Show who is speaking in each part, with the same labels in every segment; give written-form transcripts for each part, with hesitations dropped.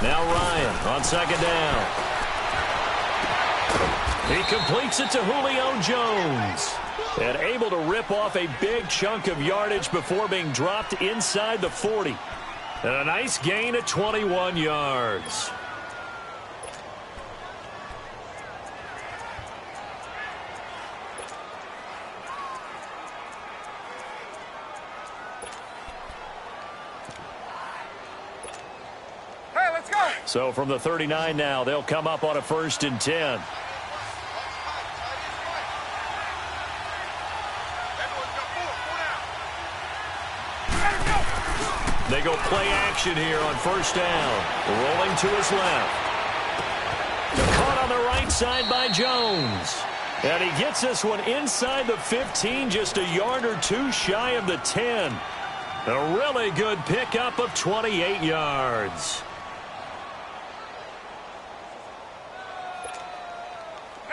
Speaker 1: Now Ryan on second down. He completes it to Julio Jones. And able to rip off a big chunk of yardage before being dropped inside the 40. And a nice gain of 21 yards.
Speaker 2: Hey, let's go.
Speaker 1: So from the 39 now, they'll come up on a 1st and 10. They go play action here on 1st down. Rolling to his left. Caught on the right side by Jones. And he gets this one inside the 15, just a yard or two shy of the 10. A really good pickup of 28 yards.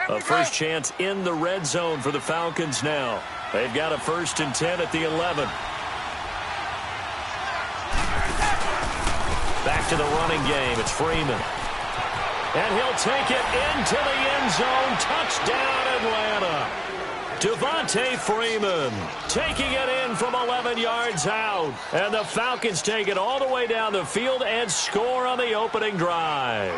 Speaker 1: A first chance in the red zone for the Falcons now. They've got a 1st and 10 at the 11. Back to the running game. It's Freeman. And he'll take it into the end zone. Touchdown, Atlanta. Devontae Freeman taking it in from 11 yards out. And the Falcons take it all the way down the field and score on the opening drive.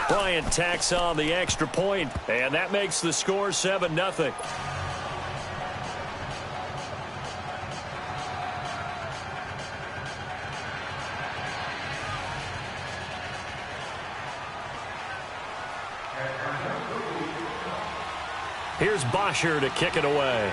Speaker 1: Bryant tacks on the extra point, and that makes the score 7-0. Here's Bosher to kick it away.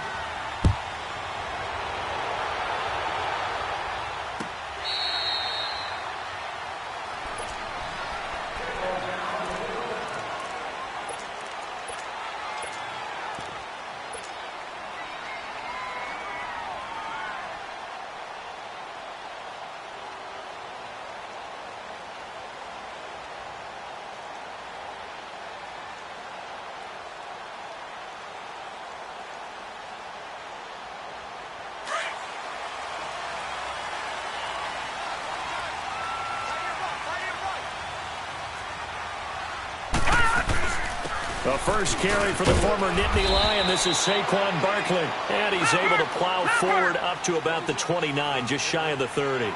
Speaker 1: The first carry for the former Nittany Lion. This is Saquon Barkley. And he's able to plow forward up to about the 29, just shy of the 30.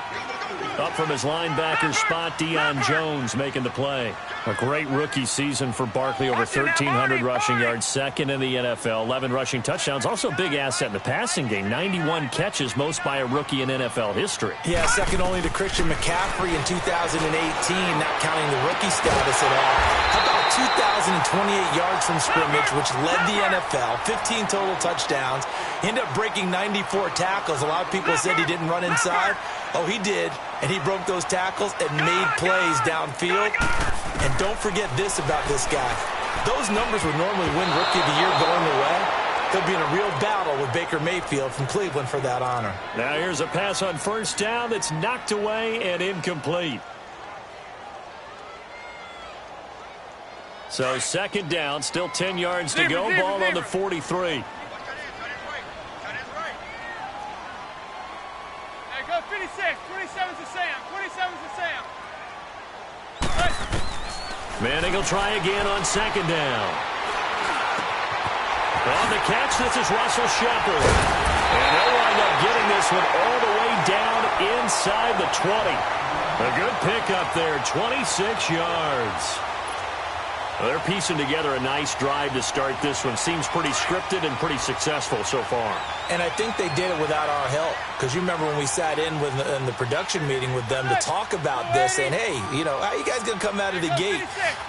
Speaker 1: Up from his linebacker spot, Deion Jones making the play. A great rookie season for Barkley, over 1,300 rushing yards, second in the NFL, 11 rushing touchdowns. Also a big asset in the passing game, 91 catches, most by a rookie in NFL history.
Speaker 3: Yeah, second only to Christian McCaffrey in 2018, not counting the rookie status at all. How about 2,028 yards from scrimmage, which led the NFL, 15 total touchdowns. He ended up breaking 94 tackles. A lot of people said he didn't run inside. Oh, he did, and he broke those tackles and made plays downfield. And don't forget this about this guy. Those numbers would normally win Rookie of the Year going away. They'll be in a real battle with Baker Mayfield from Cleveland for that honor.
Speaker 1: Now here's a pass on 1st down that's knocked away and incomplete. So 2nd down, still 10 yards to go. Ball on the 43.
Speaker 2: Go 56, 27's to Sam, 27's to Sam.
Speaker 1: Manning will try again on 2nd down. On the catch, this is Russell Shepard. And they'll wind up getting this one all the way down inside the 20. A good pickup there, 26 yards. They're piecing together a nice drive to start this one. Seems pretty scripted and pretty successful so far.
Speaker 3: And I think they did it without our help. Because you remember when we sat in the production meeting with them to talk about this, saying, hey, you know, how are you guys going to come out of the gate?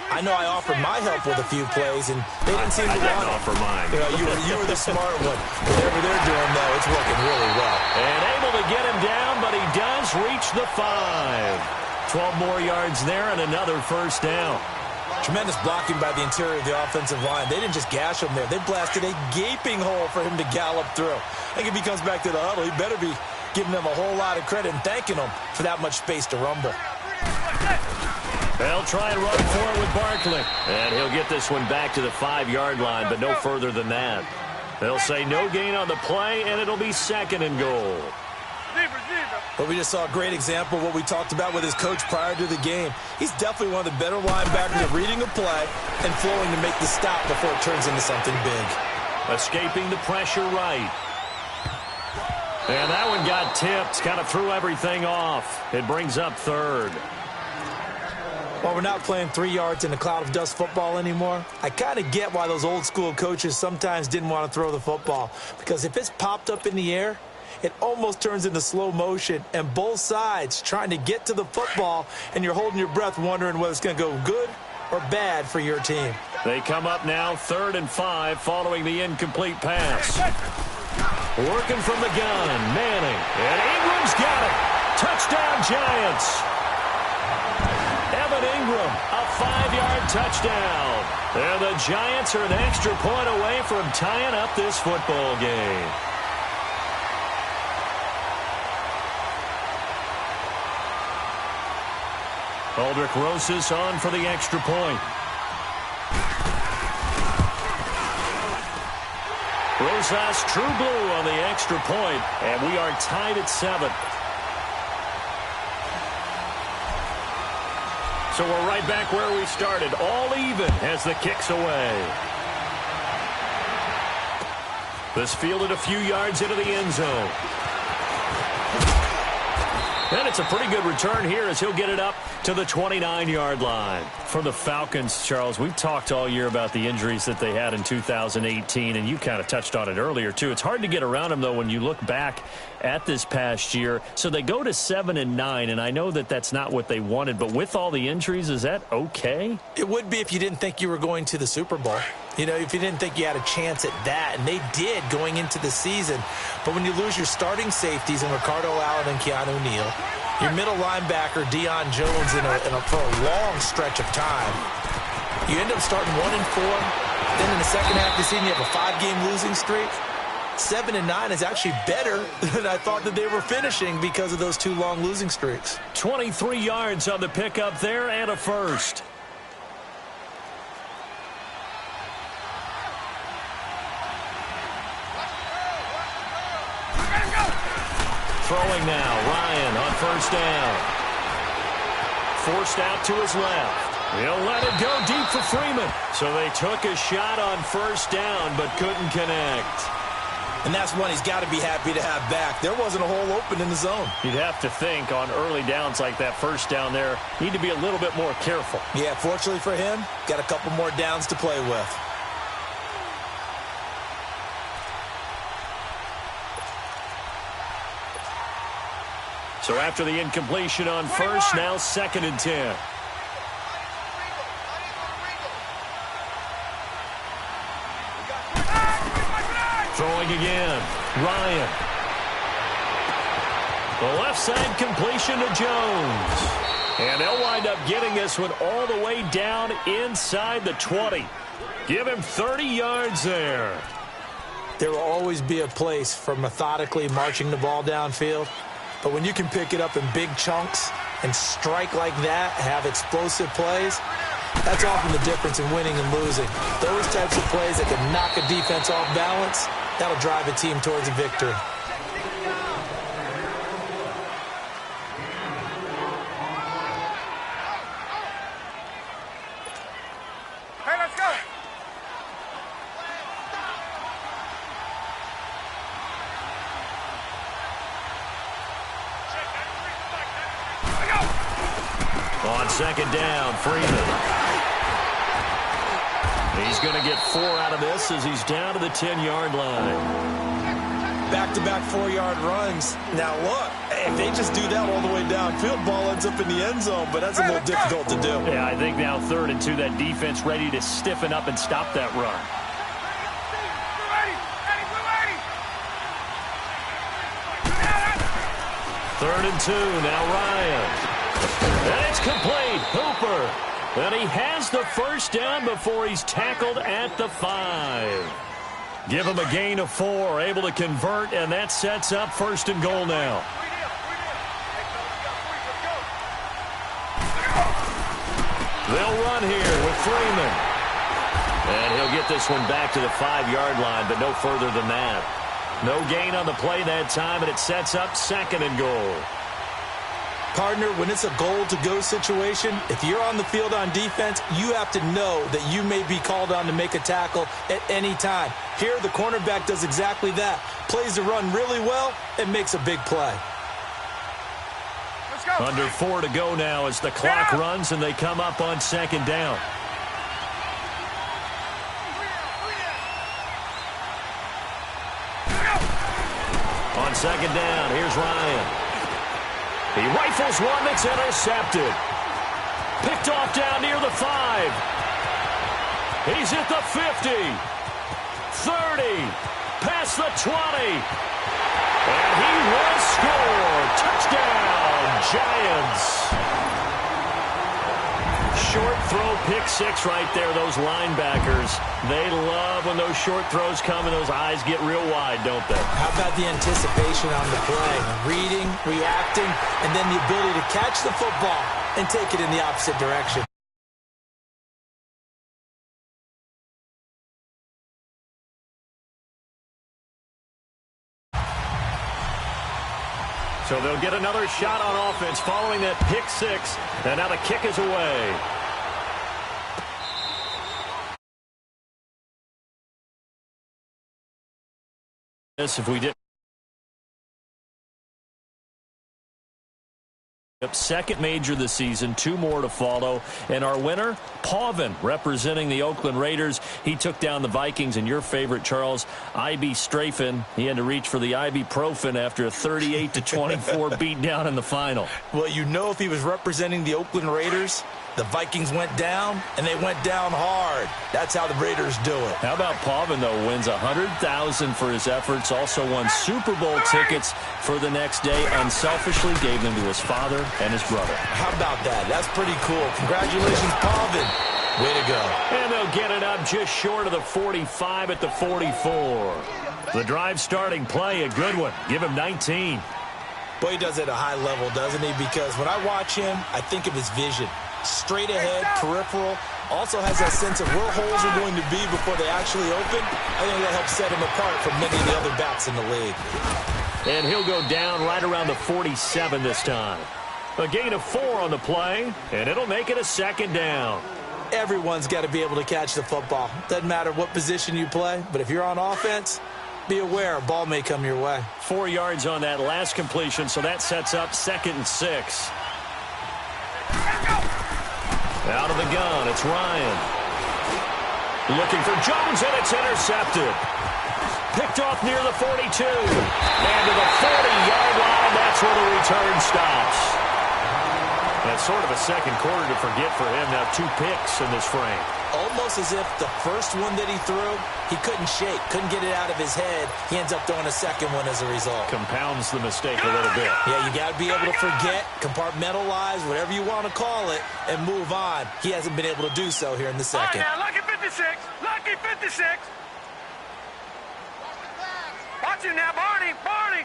Speaker 3: I know I offered my help with a few plays, and they didn't seem to want to
Speaker 1: offer mine.
Speaker 3: You were the smart one. Whatever they're doing, though, it's working really well.
Speaker 1: And able to get him down, but he does reach the 5. 12 more yards there and another 1st down.
Speaker 3: Tremendous blocking by the interior of the offensive line. They didn't just gash him there. They blasted a gaping hole for him to gallop through. I think if he comes back to the huddle, he better be giving them a whole lot of credit and thanking them for that much space to rumble.
Speaker 1: They'll try and run for it with Barkley. And he'll get this one back to the 5-yard line, but no further than that. They'll say no gain on the play, and it'll be 2nd and goal.
Speaker 3: But we just saw a great example of what we talked about with his coach prior to the game. He's definitely one of the better linebackers at reading a play and flowing to make the stop before it turns into something big.
Speaker 1: Escaping the pressure right. And that one got tipped, kind of threw everything off. It brings up 3rd.
Speaker 3: While we're not playing 3 yards in a cloud of dust football anymore, I kind of get why those old school coaches sometimes didn't want to throw the football. Because if it's popped up in the air, it almost turns into slow motion, and both sides trying to get to the football, and you're holding your breath wondering whether it's going to go good or bad for your team.
Speaker 1: They come up now 3rd and 5 following the incomplete pass. Working from the gun, Manning, and Ingram's got it. Touchdown, Giants. Evan Ingram, a 5-yard touchdown. And the Giants are an extra point away from tying up this football game. Aldrich Rosas on for the extra point. Rosas, true blue on the extra point, and we are tied at 7. So we're right back where we started, all even as the kick's away. This fielded a few yards into the end zone. And it's a pretty good return here as he'll get it up to the 29-yard line. For the Falcons, Charles, we've talked all year about the injuries that they had in 2018, and you kind of touched on it earlier, too. It's hard to get around them, though, when you look back at this past year. So they go to 7-9, and I know that that's not what they wanted, but with all the injuries, is that okay?
Speaker 3: It would be if you didn't think you were going to the Super Bowl. You know, if you didn't think you had a chance at that, and they did going into the season. But when you lose your starting safeties in Ricardo Allen and Keanu Neal, your middle linebacker, Deion Jones, for a long stretch of time, you end up starting 1-4. Then in the second half of the season, you have a 5-game losing streak. 7-9 is actually better than I thought that they were finishing because of those 2 long losing streaks.
Speaker 1: 23 yards on the pickup there and a first. Throwing now, Ryan on first down. Forced out to his left. He'll let it go deep for Freeman. So they took a shot on first down but couldn't connect.
Speaker 3: And that's one he's got to be happy to have back. There wasn't a hole open in the zone.
Speaker 1: You'd have to think on early downs like that first down there, need to be a little bit more careful.
Speaker 3: Yeah, fortunately for him, got a couple more downs to play with.
Speaker 1: So after the incompletion on first, now 2nd and 10. Throwing again. Ryan. The left side completion to Jones. And they'll wind up getting this one all the way down inside the 20. Give him 30 yards there.
Speaker 3: There will always be a place for methodically marching the ball downfield. But when you can pick it up in big chunks and strike like that, have explosive plays, that's often the difference in winning and losing. Those types of plays that can knock a defense off balance, that'll drive a team towards a victory.
Speaker 2: Hey, let's go.
Speaker 1: On second down, Freeman. He's going to get 4 out of this as he's down to the 10-yard line.
Speaker 3: Back-to-back 4-yard runs. Now, look, if they just do that all the way downfield, ball ends up in the end zone, but that's a little difficult to do.
Speaker 1: Yeah, I think now 3rd and 2, that defense ready to stiffen up and stop that run. Third and 2, now Ryan. And it's complete. Hooper. And he has the first down before he's tackled at the 5. Give him a gain of 4, able to convert, and that sets up 1st and goal now. They'll run here with Freeman. And he'll get this one back to the 5-yard line, but no further than that. No gain on the play that time, and it sets up 2nd and goal.
Speaker 3: Partner, when it's a goal-to-go situation, if you're on the field on defense, you have to know that you may be called on to make a tackle at any time. Here, the cornerback does exactly that. Plays the run really well and makes a big play.
Speaker 2: Let's go.
Speaker 1: Under 4 to go now as the clock runs and they come up on 2nd down. On 2nd down, here's Ryan. He rifles one that's intercepted. Picked off down near the 5. He's at the 50. 30. Past the 20. And he will score. Touchdown, Giants. Short throw, pick 6 right there, those linebackers. They love when those short throws come and those eyes get real wide, don't they?
Speaker 3: How about the anticipation on the play? Reading, reacting, and then the ability to catch the football and take it in the opposite direction.
Speaker 1: So they'll get another shot on offense following that pick 6, and now the kick is away. If we did second major this season, 2 more to follow, and our winner, Pavin, representing the Oakland Raiders. He took down the Vikings, and your favorite, Charles, IB Strafen. He had to reach for the ibuprofen after a 38-24 beatdown in the final.
Speaker 3: Well, you know, if he was representing the Oakland Raiders, the Vikings went down, and they went down hard. That's how the Raiders do it.
Speaker 1: How about Pavin, though, wins $100,000 for his efforts, also won Super Bowl tickets for the next day, unselfishly gave them to his father and his brother.
Speaker 3: How about that? That's pretty cool. Congratulations, Pavin. Way to go.
Speaker 1: And they'll get it up just short of the 45 at the 44. The drive starting play, a good one. Give him 19.
Speaker 3: Boy, he does it at a high level, doesn't he? Because when I watch him, I think of his vision. Straight ahead, peripheral, also has that sense of where holes are going to be before they actually open. I think that helps set him apart from many of the other backs in the league.
Speaker 1: And he'll go down right around the 47 this time. A gain of 4 on the play, and it'll make it a 2nd down.
Speaker 3: Everyone's got to be able to catch the football. Doesn't matter what position you play, but if you're on offense, be aware a ball may come your way.
Speaker 1: 4 yards on that last completion, so that sets up 2nd and 6. Out of the gun, it's Ryan. Looking for Jones, and it's intercepted. Picked off near the 42. And to the 40-yard line, that's where the return stops. That's sort of a second quarter to forget for him. Now 2 picks in this frame.
Speaker 3: Almost as if the first one that he threw, he couldn't shake, couldn't get it out of his head. He ends up throwing a second one as a result.
Speaker 1: Compounds the mistake a little bit.
Speaker 3: Yeah, you got to be able to forget, compartmentalize, whatever you want to call it, and move on. He hasn't been able to do so here in the second.
Speaker 2: All right, now, lucky 56. Lucky 56. Watch him now, Barney. Barney.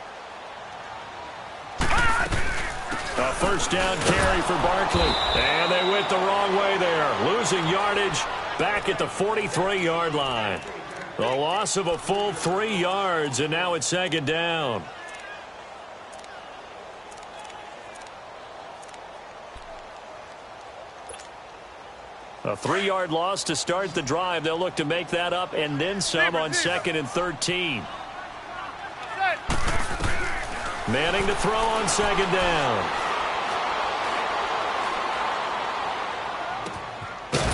Speaker 1: A first down carry for Barkley. And they went the wrong way there. Losing yardage back at the 43-yard line. The loss of a full 3 yards, and now it's 2nd down. A 3-yard loss to start the drive. They'll look to make that up and then some on 2nd and 13. Manning to throw on 2nd down.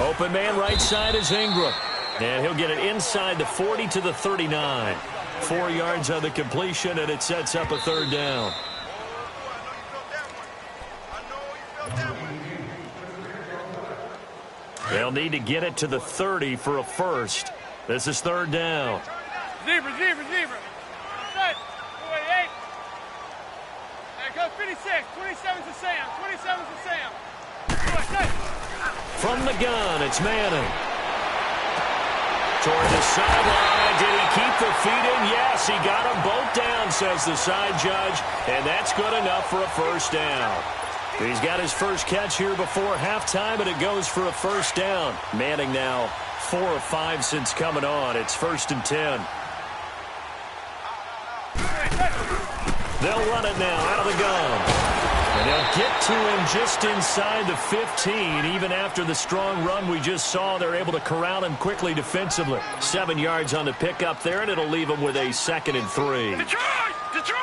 Speaker 1: Open man right side is Ingram. And he'll get it inside the 40 to the 39. 4 yards on the completion, and it sets up a 3rd down. They'll need to get it to the 30 for a first. This is 3rd down.
Speaker 2: Zebra. Set. 48. There goes 56. 27's to Sam. 27's to Sam. Set.
Speaker 1: From the gun, it's Manning. Toward the sideline. Did he keep the feet in? Yes, he got them both down, says the side judge. And that's good enough for a first down. He's got his first catch here before halftime, and it goes for a first down. Manning now 4 of 5 since coming on. It's 1st and 10. They'll run it now out of the gun. And they'll get to him just inside the 15. Even after the strong run we just saw, they're able to corral him quickly defensively. 7 yards on the pickup there, and it'll leave him with a 2nd and 3.
Speaker 2: Detroit! Detroit!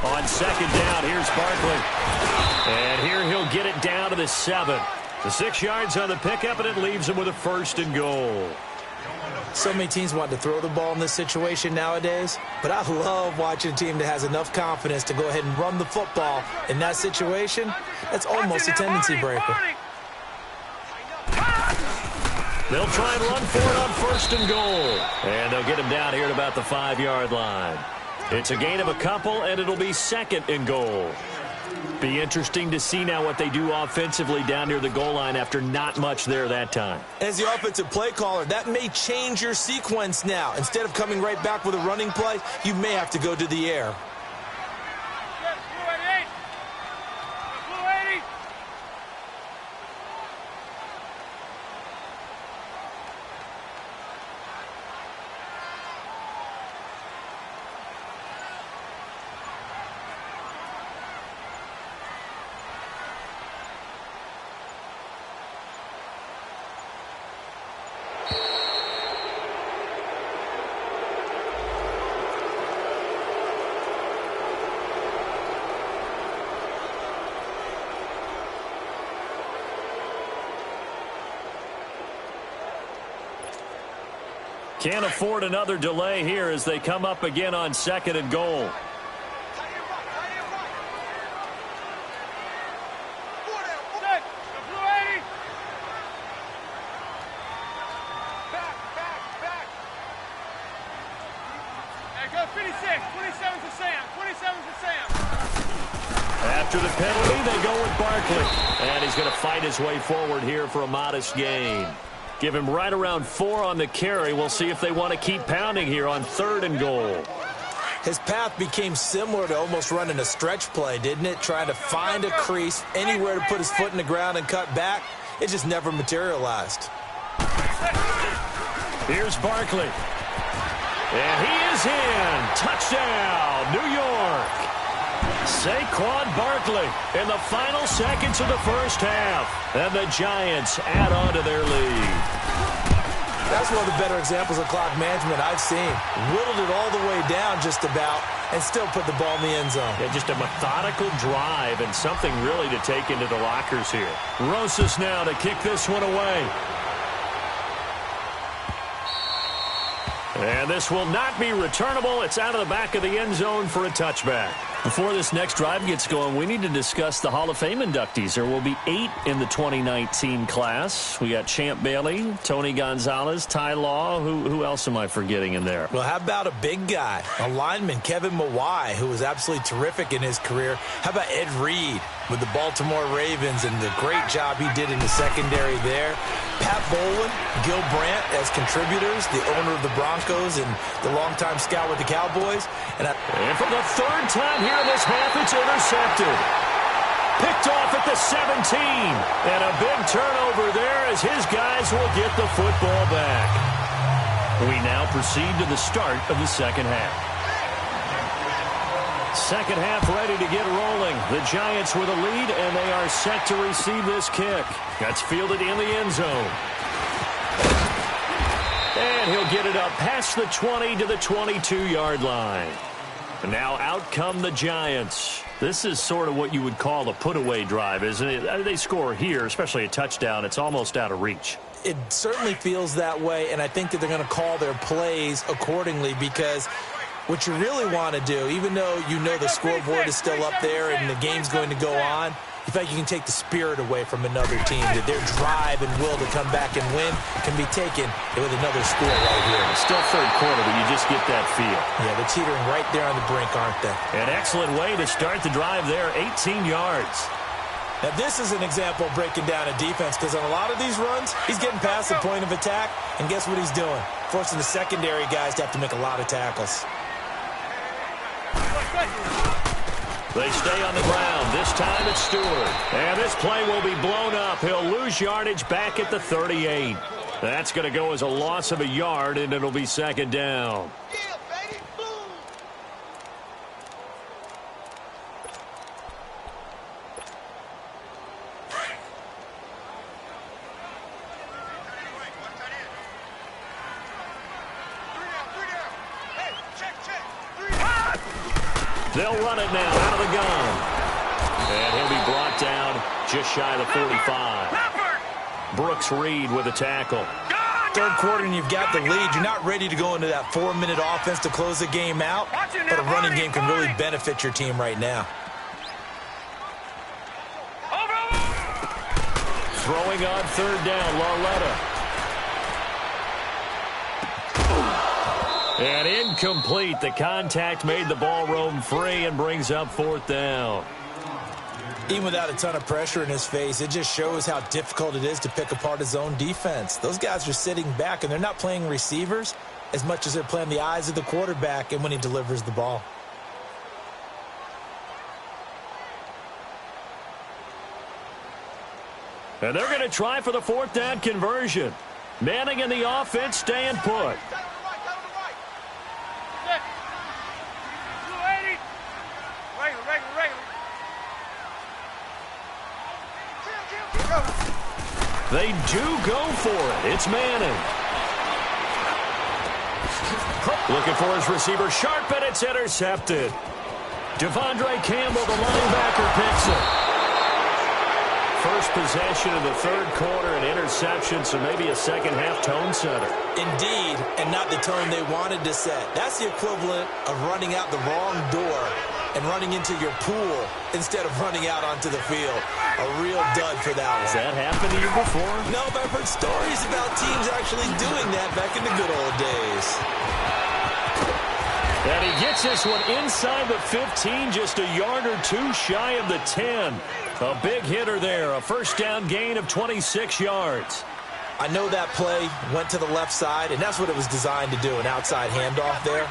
Speaker 1: On 2nd down, here's Barkley. And here he'll get it down to the 7. The 6 yards on the pickup, and it leaves him with a 1st and goal.
Speaker 3: So many teams want to throw the ball in this situation nowadays, but I love watching a team that has enough confidence to go ahead and run the football. In that situation, that's almost a tendency breaker.
Speaker 1: They'll try and run for it on 1st and goal. And they'll get him down here at about the 5-yard line. It's a gain of a couple, and it'll be 2nd and goal. Be interesting to see now what they do offensively down near the goal line after not much there that time.
Speaker 3: As the offensive play caller, that may change your sequence now. Instead of coming right back with a running play, you may have to go to the air.
Speaker 1: Can't afford another delay here as they come up again on 2nd and goal. After the penalty, they go with Barkley. And he's going to fight his way forward here for a modest gain. Give him right around 4 on the carry. We'll see if they want to keep pounding here on 3rd and goal.
Speaker 3: His path became similar to almost running a stretch play, didn't it? Trying to find a crease, anywhere to put his foot in the ground and cut back. It just never materialized.
Speaker 1: Here's Barkley. And he is in. Touchdown, New York. Saquon Barkley in the final seconds of the first half. And the Giants add on to their lead.
Speaker 3: That's one of the better examples of clock management I've seen. Whittled it all the way down just about and still put the ball in the end zone.
Speaker 1: Yeah, just a methodical drive and something really to take into the lockers here. Rosas now to kick this one away. And this will not be returnable. It's out of the back of the end zone for a touchback. Before this next drive gets going, we need to discuss the Hall of Fame inductees. There will be 8 in the 2019 class. We got Champ Bailey, Tony Gonzalez, Ty Law. Who else am I forgetting in there?
Speaker 3: Well, how about a big guy, a lineman, Kevin Mawai, who was absolutely terrific in his career. How about Ed Reed with the Baltimore Ravens and the great job he did in the secondary there. Pat Bowlen, Gil Brandt as contributors, the owner of the Broncos and the longtime scout with the Cowboys. And
Speaker 1: for the 3rd time here in this half, it's intercepted. Picked off at the 17. And a big turnover there as his guys will get the football back. We now proceed to the start of the second half. Second half ready to get rolling. The Giants with a lead, and they are set to receive this kick. That's fielded in the end zone. And he'll get it up past the 20 to the 22-yard line. And now out come the Giants. This is sort of what you would call a put-away drive, isn't it? They score here, especially a touchdown. It's almost out of reach.
Speaker 3: It certainly feels that way, and I think that they're going to call their plays accordingly because what you really want to do, even though you know the scoreboard is still up there and the game's going to go on, you feel like you can take the spirit away from another team, that their drive and will to come back and win can be taken with another score right here.
Speaker 1: Still 3rd quarter, but you just get that feel.
Speaker 3: Yeah, they're teetering right there on the brink, aren't they?
Speaker 1: An excellent way to start the drive there, 18 yards.
Speaker 3: Now, this is an example of breaking down a defense because on a lot of these runs, he's getting past the point of attack, and guess what he's doing? Forcing the secondary guys to have to make a lot of tackles.
Speaker 1: They stay on the ground. This time it's Stewart. And this play will be blown up. He'll lose yardage back at the 38. That's going to go as a loss of a yard, and it'll be second down. They'll run it now out of the gun. And he'll be brought down just shy of the 45. Brooks Reed with a tackle.
Speaker 3: Third quarter and you've got the lead. You're not ready to go into that 4-minute offense to close the game out, but a running game can really benefit your team right now.
Speaker 1: Throwing on third down, Lauletta. And incomplete. The contact made the ball roam free and brings up fourth down.
Speaker 3: Even without a ton of pressure in his face, it just shows how difficult it is to pick apart his own defense. Those guys are sitting back, and they're not playing receivers as much as they're playing the eyes of the quarterback and when he delivers the ball.
Speaker 1: And they're going to try for the fourth down conversion. Manning and the offense staying put. They do go for it. It's Manning. Looking for his receiver. Sharp, and it's intercepted. Devondre Campbell, the linebacker, picks it. First possession of the third quarter, an interception, so maybe a second-half tone setter.
Speaker 3: Indeed, and not the tone they wanted to set. That's the equivalent of running out the wrong door and running into your pool instead of running out onto the field. A real dud for that one.
Speaker 1: Has that happened to you before?
Speaker 3: No, but I've heard stories about teams actually doing that back in the good old days.
Speaker 1: And he gets this one inside the 15, just a yard or two shy of the 10. A big hitter there, a first down gain of 26 yards.
Speaker 3: I know that play went to the left side, and that's what it was designed to do, an outside handoff there.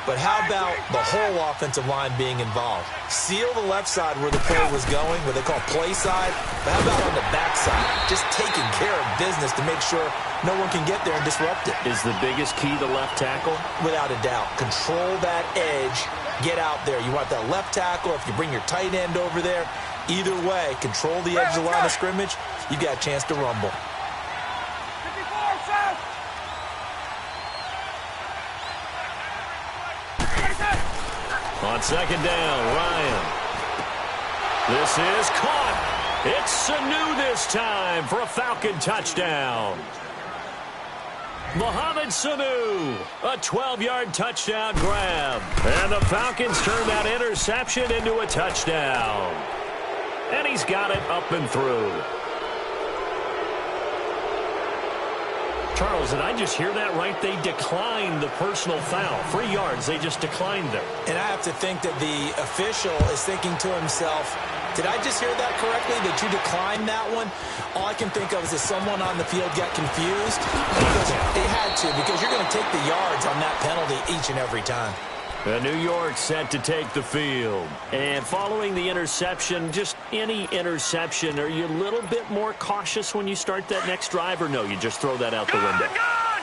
Speaker 3: But how about the whole offensive line being involved? Seal the left side where the play was going, what they call play side. But how about on the back side? Just taking care of business to make sure no one can get there and disrupt it.
Speaker 1: Is the biggest key the left tackle?
Speaker 3: Without a doubt. Control that edge. Get out there. You want that left tackle. If you bring your tight end over there, either way, control the edge of the line of scrimmage, you got a chance to rumble.
Speaker 1: On second down, Ryan. This is caught. It's Sanu this time for a Falcon touchdown. Mohamed Sanu, a 12-yard touchdown grab. And the Falcons turn that interception into a touchdown. And he's got it up and through. Charles, did I just hear that right? They declined the personal foul. 3 yards, they just declined them.
Speaker 3: And I have to think that the official is thinking to himself, did I just hear that correctly, that you declined that one? All I can think of is that someone on the field got confused. Because it had to, because you're going to take the yards on that penalty each and every time.
Speaker 1: New York set to take the field. And following the interception, just any interception, are you a little bit more cautious when you start that next drive, or no, you just throw that out the window?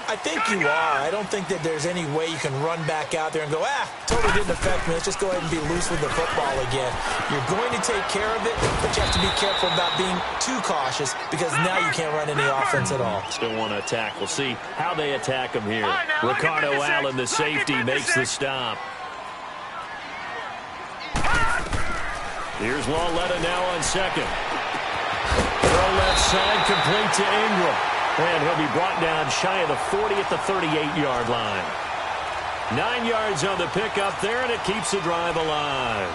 Speaker 3: I think you are. I don't think that there's any way you can run back out there and go, totally didn't affect me. Let's just go ahead and be loose with the football again. You're going to take care of it, but you have to be careful about being too cautious because now you can't run any offense at all.
Speaker 1: Still want to attack. We'll see how they attack him here. Ricardo Allen, the safety, makes the stop. Here's Lauletta now on second. Throw left side, complete to Ingram. And he'll be brought down shy of the 40 at the 38-yard line. 9 yards on the pickup there, and it keeps the drive alive.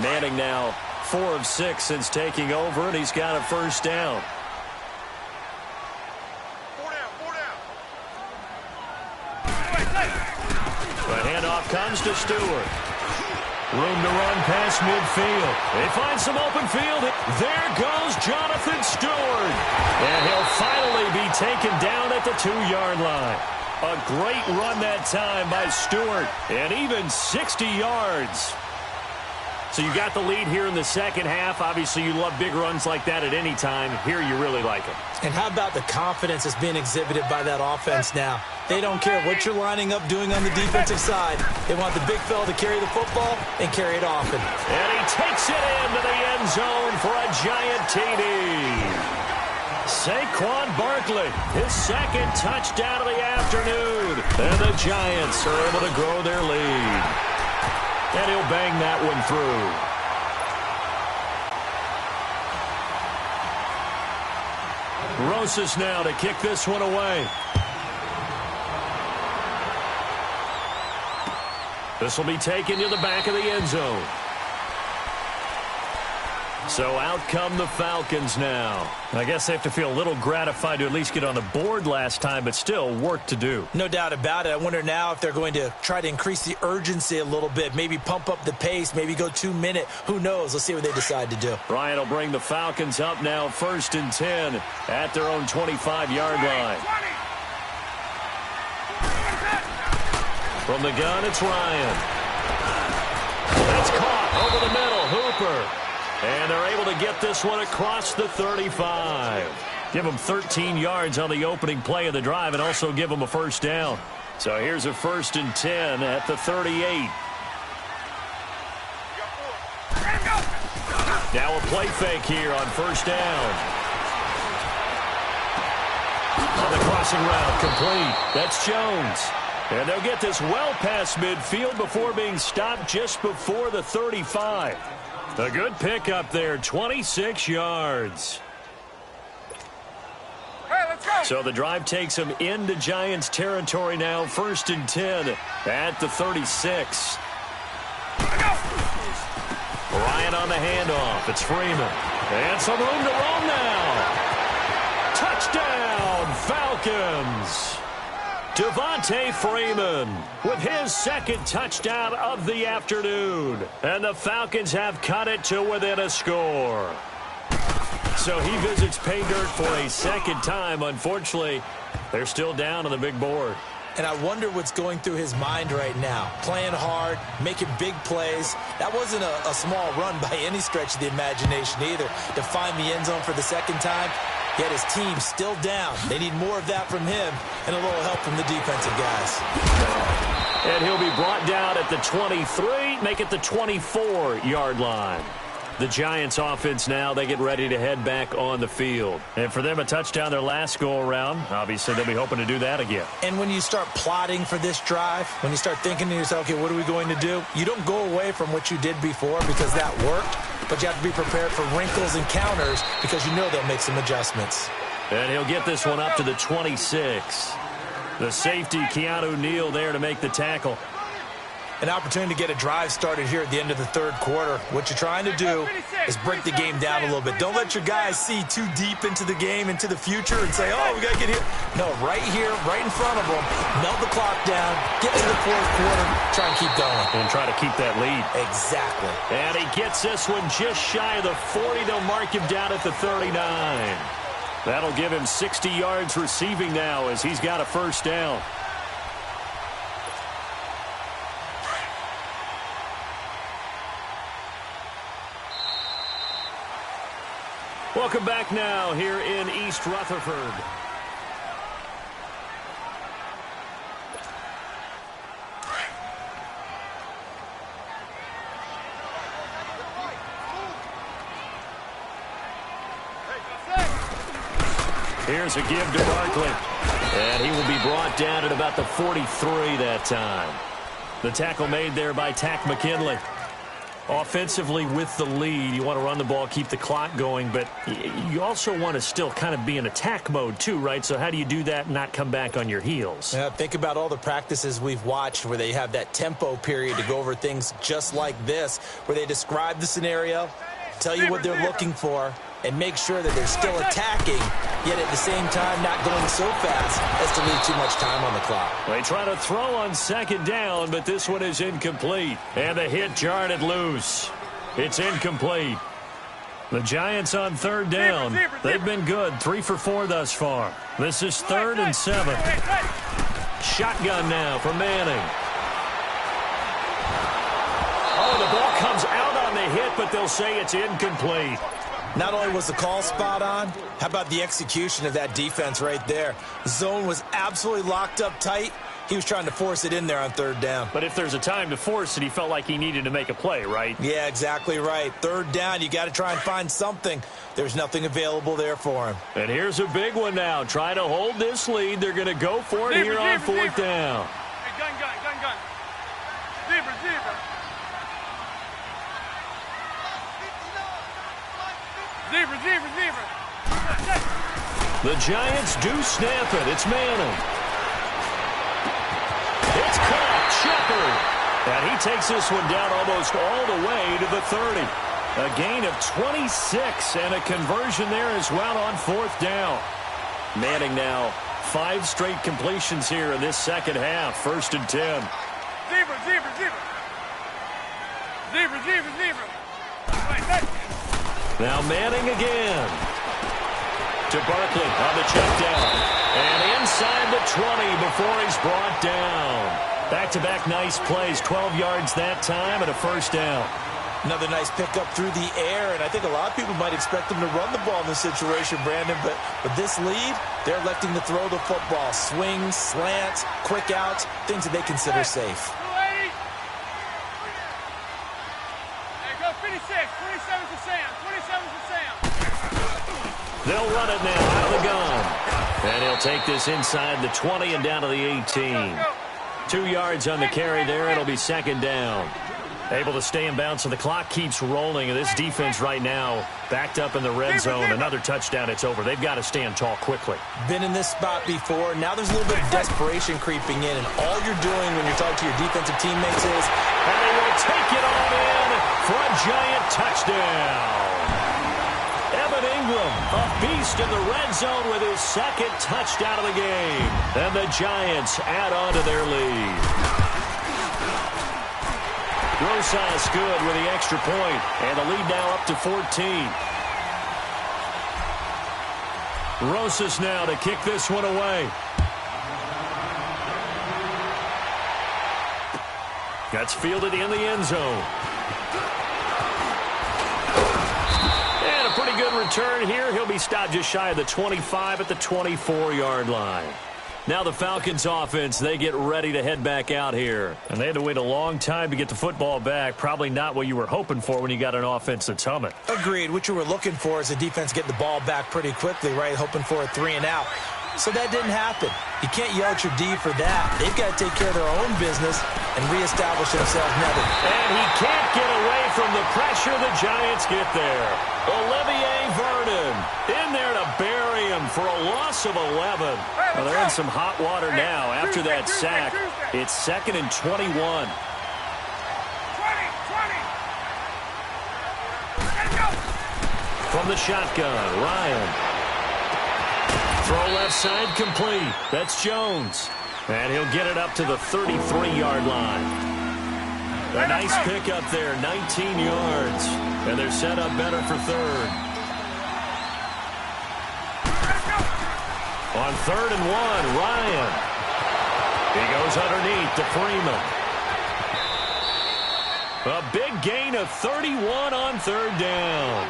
Speaker 1: Manning now 4 of 6 since taking over, and he's got a first down. The handoff comes to Stewart. Room to run past midfield. They find some open field. There goes Jonathan Stewart. And he'll finally be taken down at the 2-yard line. A great run that time by Stewart. And even 60 yards. So you got the lead here in the second half. Obviously, you love big runs like that at any time. Here, you really like it.
Speaker 3: And how about the confidence that's being exhibited by that offense now? They don't care what you're lining up doing on the defensive side. They want the big fella to carry the football and carry it often.
Speaker 1: And he takes it into the end zone for a giant TD. Saquon Barkley, his second touchdown of the afternoon. And the Giants are able to grow their lead. And he'll bang that one through. Rosas now to kick this one away. This will be taken to the back of the end zone. So out come the Falcons now. I guess they have to feel a little gratified to at least get on the board last time, but still work to do.
Speaker 3: No doubt about it. I wonder now if they're going to try to increase the urgency a little bit, maybe pump up the pace, maybe go 2-minute. Who knows? Let's see what they decide to do.
Speaker 1: Ryan will bring the Falcons up now 1st and 10 at their own 25-yard line. From the gun, it's Ryan. That's caught over the middle. Hooper. And they're able to get this one across the 35. Give them 13 yards on the opening play of the drive and also give them a first down. So here's a 1st and 10 at the 38. Now a play fake here on 1st down. On the crossing route, complete. That's Jones. And they'll get this well past midfield before being stopped just before the 35. A good pickup there, 26 yards.
Speaker 2: Hey, let's go.
Speaker 1: So the drive takes them into Giants territory now, 1st and 10 at the 36. Ryan on the handoff. It's Freeman. And some room to roam now. Touchdown, Falcons. Devontae Freeman with his second touchdown of the afternoon. And the Falcons have cut it to within a score. So he visits pay dirt for a second time. Unfortunately, they're still down on the big board.
Speaker 3: And I wonder what's going through his mind right now. Playing hard, making big plays. That wasn't a small run by any stretch of the imagination either. To find the end zone for the second time, yet his team still down. They need more of that from him and a little help from the defensive guys.
Speaker 1: And he'll be brought down at the 23, make it the 24-yard line. The Giants offense now, they get ready to head back on the field. And for them, a touchdown their last go-around. Obviously, they'll be hoping to do that again.
Speaker 3: And when you start plotting for this drive, when you start thinking to yourself, okay, what are we going to do? You don't go away from what you did before because that worked, but you have to be prepared for wrinkles and counters because you know they'll make some adjustments.
Speaker 1: And he'll get this one up to the 26. The safety, Keanu Neal, there to make the tackle.
Speaker 3: An opportunity to get a drive started here at the end of the third quarter. What you're trying to do is break the game down a little bit. Don't let your guys see too deep into the game, into the future, and say, oh, we got to get here. No, right here, right in front of them, melt the clock down, get to the fourth quarter, try and keep going.
Speaker 1: And try to keep that lead.
Speaker 3: Exactly.
Speaker 1: And he gets this one just shy of the 40. They'll mark him down at the 39. That'll give him 60 yards receiving now as he's got a first down. Welcome back now here in East Rutherford. Here's a give to Barkley. And he will be brought down at about the 43 that time. The tackle made there by Tack McKinley. Offensively with the lead, you want to run the ball, keep the clock going, but you also want to still kind of be in attack mode too, right? So how do you do that and not come back on your heels?
Speaker 3: Yeah, think about all the practices we've watched where they have that tempo period to go over things just like this, where they describe the scenario, tell you what they're looking for, and make sure that they're still attacking, yet at the same time not going so fast as to leave too much time on the clock.
Speaker 1: They try to throw on second down, but this one is incomplete. And the hit jarred it loose. It's incomplete. The Giants on third down. They've been good, 3 for 4 thus far. This is 3rd and 7. Shotgun now for Manning. Oh, the ball comes out on the hit, but they'll say it's incomplete.
Speaker 3: Not only was the call spot on, how about the execution of that defense right there? The zone was absolutely locked up tight. He was trying to force it in there on third down.
Speaker 1: But if there's a time to force it, he felt like he needed to make a play, right?
Speaker 3: Yeah, exactly right. Third down, you got to try and find something. There's nothing available there for him.
Speaker 1: And here's a big one now. Trying to hold this lead. They're going to go for it here on 4th down.
Speaker 2: Hey, gun. Zebra.
Speaker 1: The Giants do snap it. It's Manning. It's caught. Shepard. And he takes this one down almost all the way to the 30. A gain of 26 and a conversion there as well on 4th down. Manning now 5 straight completions here in this second half. 1st and 10.
Speaker 2: Zebra.
Speaker 1: Now Manning again. To Barkley on the check down. And inside the 20 before he's brought down. Back-to-back nice plays. 12 yards that time and a 1st down.
Speaker 3: Another nice pickup through the air, and I think a lot of people might expect them to run the ball in this situation, Brandon, but with this lead, they're electing to throw the football. Swings, slants, quick outs, things that they consider safe.
Speaker 2: Hey, go 56. 27 to Sam. 27 to Sam.
Speaker 1: They'll run it now out of the gun. And he'll take this inside the 20 and down to the 18. 2 yards on the carry there. It'll be 2nd down. Able to stay in bounds, so the clock keeps rolling. And this defense right now backed up in the red zone. Another touchdown, it's over. They've got to stand tall quickly.
Speaker 3: Been in this spot before. Now there's a little bit of desperation creeping in. And all you're doing when you're talking to your defensive teammates is,
Speaker 1: and they will take it on in for a Giant touchdown. Evan Ingram, a beast in the red zone with his 2nd touchdown of the game. And the Giants add on to their lead. Rosas good with the extra point, and the lead now up to 14. Rosas now to kick this one away. Gets fielded in the end zone. And a pretty good return here. He'll be stopped just shy of the 25 at the 24-yard line. Now the Falcons offense, they get ready to head back out here. And they had to wait a long time to get the football back. Probably not what you were hoping for when you got an offense that's humming.
Speaker 3: Agreed. What you were looking for is the defense getting the ball back pretty quickly, right? Hoping for a 3 and out. So that didn't happen. You can't yell at your D for that. They've got to take care of their own business and reestablish themselves never.
Speaker 1: And he can't get away from the pressure. The Giants get there. Olivier Vernon in there to bury him for a loss of 11. Well, they're in some hot water now after that sack. It's 2nd and 21.
Speaker 2: 20. Let's go.
Speaker 1: From the shotgun, Ryan. Throw left side complete. That's Jones. And he'll get it up to the 33-yard line. A nice pickup there, 19 yards. And they're set up better for 3rd. On 3rd and 1, Ryan. He goes underneath to Freeman. A big gain of 31 on 3rd down.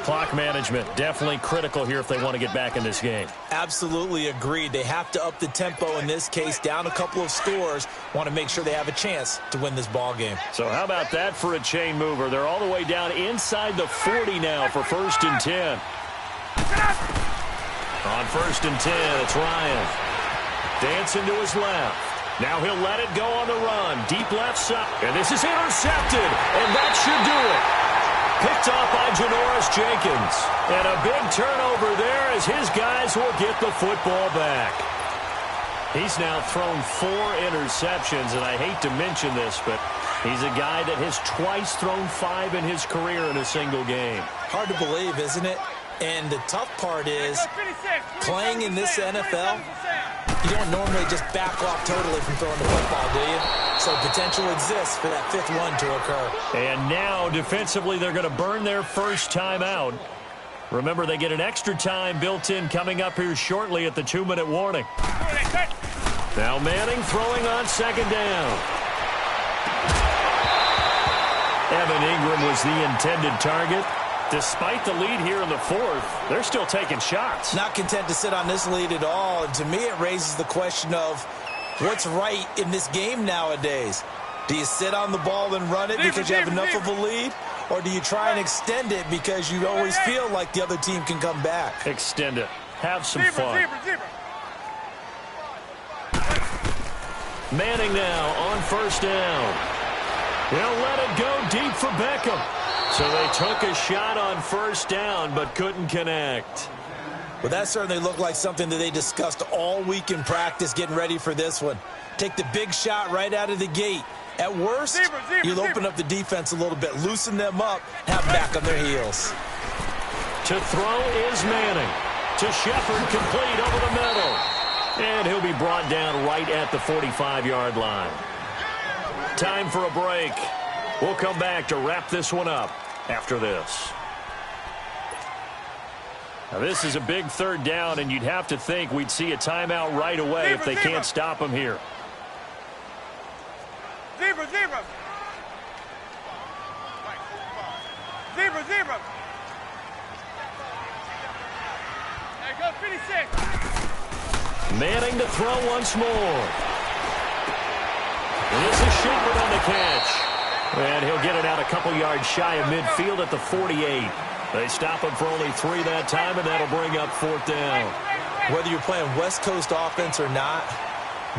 Speaker 1: Clock management definitely critical here if they want to get back in this game.
Speaker 3: Absolutely agreed. They have to up the tempo in this case, down a couple of scores. Want to make sure they have a chance to win this ball game.
Speaker 1: So how about that for a chain mover? They're all the way down inside the 40 now for 1st and 10. On 1st and 10, it's Ryan. Dancing to his left. Now he'll let it go on the run. Deep left side. And this is intercepted. And that should do it. Picked off by Janoris Jenkins. And a big turnover there as his guys will get the football back. He's now thrown 4 interceptions, and I hate to mention this, but he's a guy that has twice thrown 5 in his career in a single game.
Speaker 3: Hard to believe, isn't it? And the tough part is, playing in this NFL, you don't normally just back off totally from throwing the football, do you? So potential exists for that fifth one to occur.
Speaker 1: And now, defensively, they're going to burn their first time out. Remember, they get an extra time built in coming up here shortly at the 2-minute warning. Now Manning throwing on second down. Evan Ingram was the intended target. Despite the lead here in the fourth, they're still taking shots.
Speaker 3: Not content to sit on this lead at all. And to me, it raises the question of what's right in this game nowadays. Do you sit on the ball and run it because you have enough of a lead? Or do you try and extend it because you always feel like the other team can come back?
Speaker 1: Extend it. Have some fun. Manning now on first down. They'll let it go deep for Beckham. So they took a shot on first down but couldn't connect.
Speaker 3: Well, that certainly looked like something that they discussed all week in practice getting ready for this one. Take the big shot right out of the gate. At worst, you'll open up the defense a little bit, loosen them up, have them back on their heels.
Speaker 1: To throw is Manning. To Shepard, complete over the middle. And he'll be brought down right at the 45-yard line. Time for a break. We'll come back to wrap this one up after this. Now, this is a big third down, and you'd have to think we'd see a timeout right away if they can't stop him here.
Speaker 2: Zebra. There goes 56.
Speaker 1: Manning to throw once more. And this is Shepard on the catch. And he'll get it out a couple yards shy of midfield at the 48. They stop him for only 3 that time, and that'll bring up fourth down.
Speaker 3: Whether you're playing West Coast offense or not,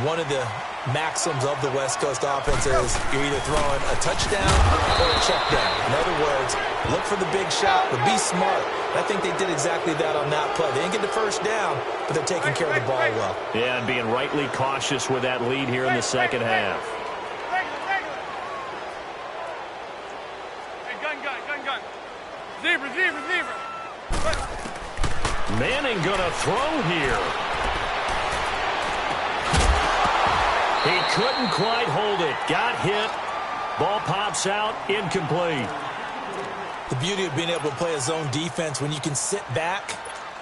Speaker 3: one of the maxims of the West Coast offense is you're either throwing a touchdown or a check down. In other words, look for the big shot, but be smart. I think they did exactly that on that play. They didn't get the first down, but they're taking care of the ball well.
Speaker 1: Yeah, and being rightly cautious with that lead here in the second half.
Speaker 2: Gun. Zebra.
Speaker 1: Manning gonna throw here. He couldn't quite hold it. Got hit. Ball pops out. Incomplete.
Speaker 3: The beauty of being able to play a zone defense when you can sit back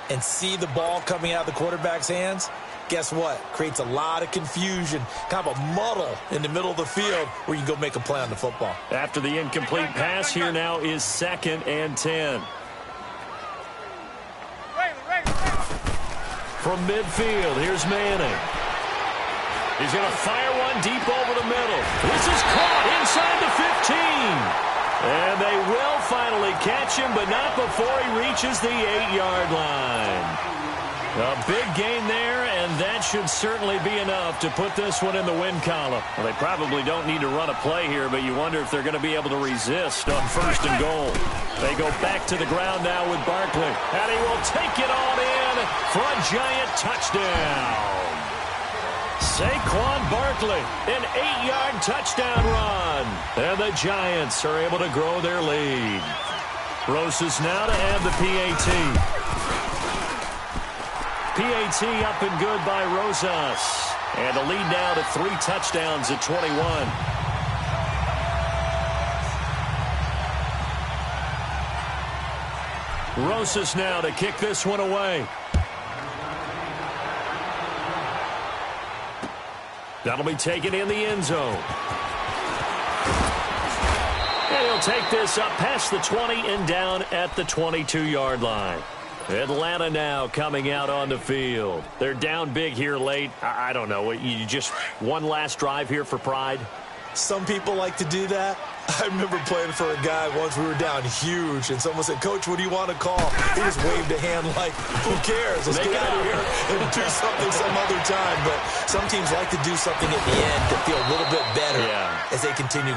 Speaker 3: and see the ball coming out of the quarterback's hands, guess what? Creates a lot of confusion, kind of a muddle in the middle of the field where you can go make a play on the football.
Speaker 1: After the incomplete pass, here now is 2nd and 10. From midfield, here's Manning. He's going to fire one deep over the middle. This is caught inside the 15. And they will finally catch him, but not before he reaches the 8-yard line. A big gain there, and that should certainly be enough to put this one in the win column. Well, they probably don't need to run a play here, but you wonder if they're going to be able to resist on 1st and goal. They go back to the ground now with Barkley, and he will take it on in for a giant touchdown. Saquon Barkley, an 8-yard touchdown run. And the Giants are able to grow their lead. Rosas now to add the PAT. PAT up and good by Rosas. And a lead now to 3 touchdowns at 21. Rosas now to kick this one away. That'll be taken in the end zone. And he'll take this up past the 20 and down at the 22-yard line. Atlanta now coming out on the field. They're down big here late. I don't know. You just one last drive here for pride?
Speaker 3: Some people like to do that. I remember playing for a guy once. We were down huge, and someone said, "Coach, what do you want to call?" He just waved a hand like, who cares? Let's get out of here and do something some other time. But some teams like to do something at the end to feel a little bit better as they continue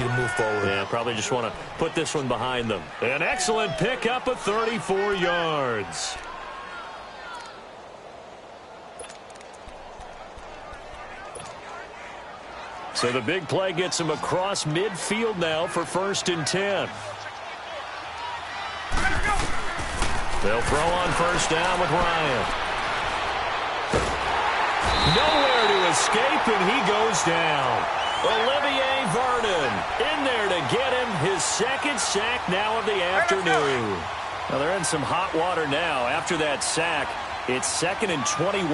Speaker 3: to move forward.
Speaker 1: Yeah, probably just want to put this one behind them. An excellent pickup of 34 yards. So the big play gets him across midfield now for 1st and 10. They'll throw on first down with Ryan. Nowhere to escape, and he goes down. Olivier Vernon in there to get him his second sack now of the afternoon. Well, they're in some hot water now. After that sack, it's 2nd and 21.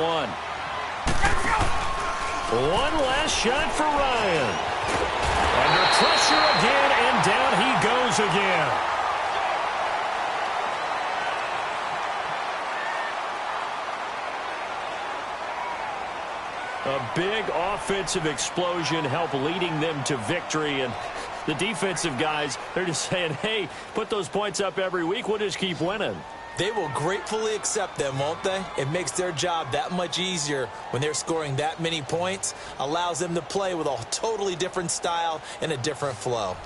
Speaker 1: One last shot for Ryan. Under pressure again, and down he goes again. A big offensive explosion helped leading them to victory. And the defensive guys, they're just saying, hey, put those points up every week. We'll just keep winning.
Speaker 3: They will gratefully accept them, won't they? It makes their job that much easier when they're scoring that many points. Allows them to play with a totally different style and a different flow.